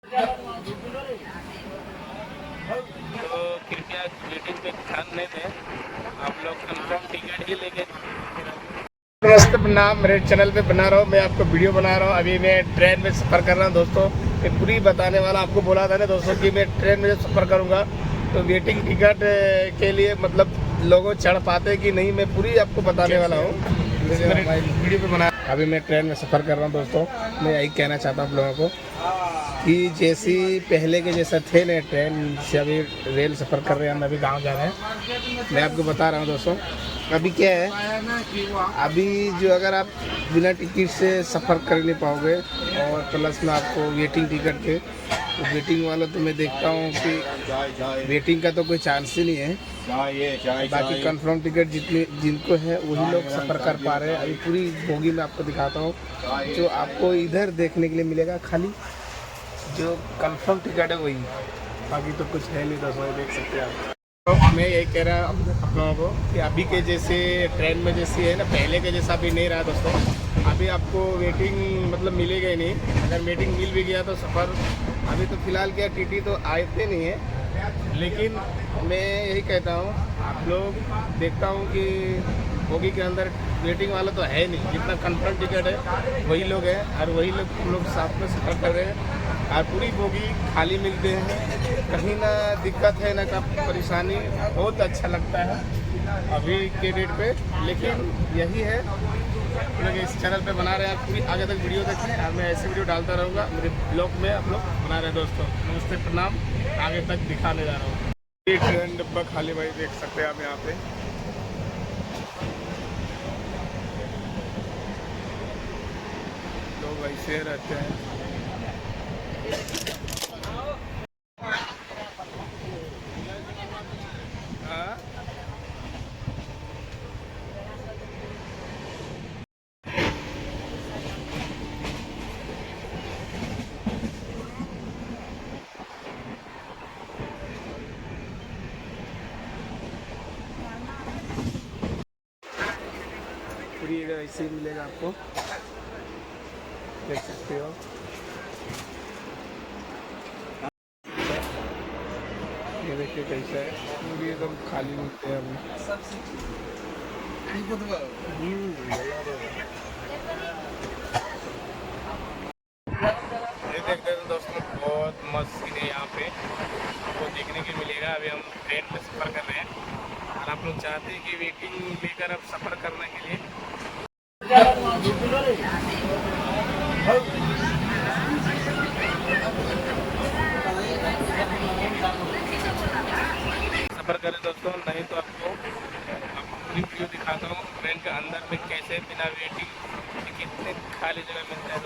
तो कृपया वेटिंग पे ध्यान नहीं दें, आप लोग कंफर्म टिकट ही लेके। नमस्ते, प्रणाम। मेरे चैनल पे बना रहा हूँ, मैं आपको वीडियो बना रहा हूँ। अभी मैं ट्रेन में सफ़र कर रहा हूँ दोस्तों। ये पूरी बताने वाला आपको बोला था ना दोस्तों कि मैं ट्रेन में जब सफ़र करूँगा तो वेटिंग टिकट के लिए मतलब लोगों चढ़ पाते कि नहीं, मैं पूरी आपको बताने वाला हूँ वीडियो पे बना। अभी मैं ट्रेन में सफ़र कर रहा हूँ दोस्तों। मैं यही कहना चाहता हूँ आप लोगों को कि जैसी पहले के जैसा थे ना ट्रेन से, अभी रेल सफ़र कर रहे हैं, हम अभी गाँव जा रहे हैं। मैं आपको बता रहा हूँ दोस्तों, अभी क्या है, अभी जो अगर आप बिना टिकट से सफ़र कर नहीं पाओगे और प्लस में आपको वेटिंग टिकट के, तो वेटिंग वाला तो मैं देखता हूँ कि वेटिंग का तो कोई चांस ही नहीं है। बाकी कंफर्म टिकट जितने जिनको है वही लोग सफ़र कर पा रहे हैं। अभी पूरी बोगी में आपको दिखाता हूँ, जो आपको इधर देखने के लिए मिलेगा खाली जो कंफर्म टिकट है वही, बाकी तो कुछ है नहीं दोस्तों, देख सकते हैं आप। तो मैं यही कह रहा हूँ आप लोगों को कि अभी के जैसे ट्रेन में जैसी है ना, पहले के जैसा अभी नहीं रहा दोस्तों। अभी आपको वेटिंग मतलब मिलेगा ही नहीं। अगर वेटिंग मिल भी गया तो सफ़र अभी तो फ़िलहाल क्या टीटी तो आते नहीं है, लेकिन मैं यही कहता हूँ आप लोग, देखता हूँ कि बोगी के अंदर वेटिंग वाला तो है नहीं, जितना कंफर्म टिकट है वही लोग हैं और वही लोग हम लोग साथ में सफ़र कर रहे हैं और पूरी बोगी खाली मिलते हैं। कहीं ना दिक्कत है ना का परेशानी, बहुत अच्छा लगता है अभी के डेट पे। लेकिन यही है, हम लोग इस चैनल पे बना रहे हैं, पूरी आगे तक वीडियो देखें और मैं ऐसे वीडियो डालता रहूँगा मेरे ब्लॉग में। आप लोग बना रहे हैं दोस्तों। नमस्ते, प्रणाम। आगे तक दिखाने जा रहा हूँ। एक ट्रेन डब्बा खाली भाई, देख सकते हैं आप यहाँ पे। लोग ऐसे रहते हैं। हाँ? पूरी ऐसे ही मिलेगा आपको, देख सकते हो। ये देखिए कैसा है, पूरी एकदम खाली मिलते हैं अभी। ये देखते हैं दोस्तों, बहुत मस्त सीन है यहाँ पे, आपको देखने के मिलेगा। अभी हम ट्रेन में सफ़र कर रहे हैं और आप लोग चाहते हैं कि वेटिंग लेकर अब सफ़र करने के लिए सफ़र करें दोस्तों। नहीं तो आपको पूरी वीडियो दिखाता हूँ ट्रेन के अंदर में कैसे बिना वेटिंग के कितने खाली जगह मिलता है।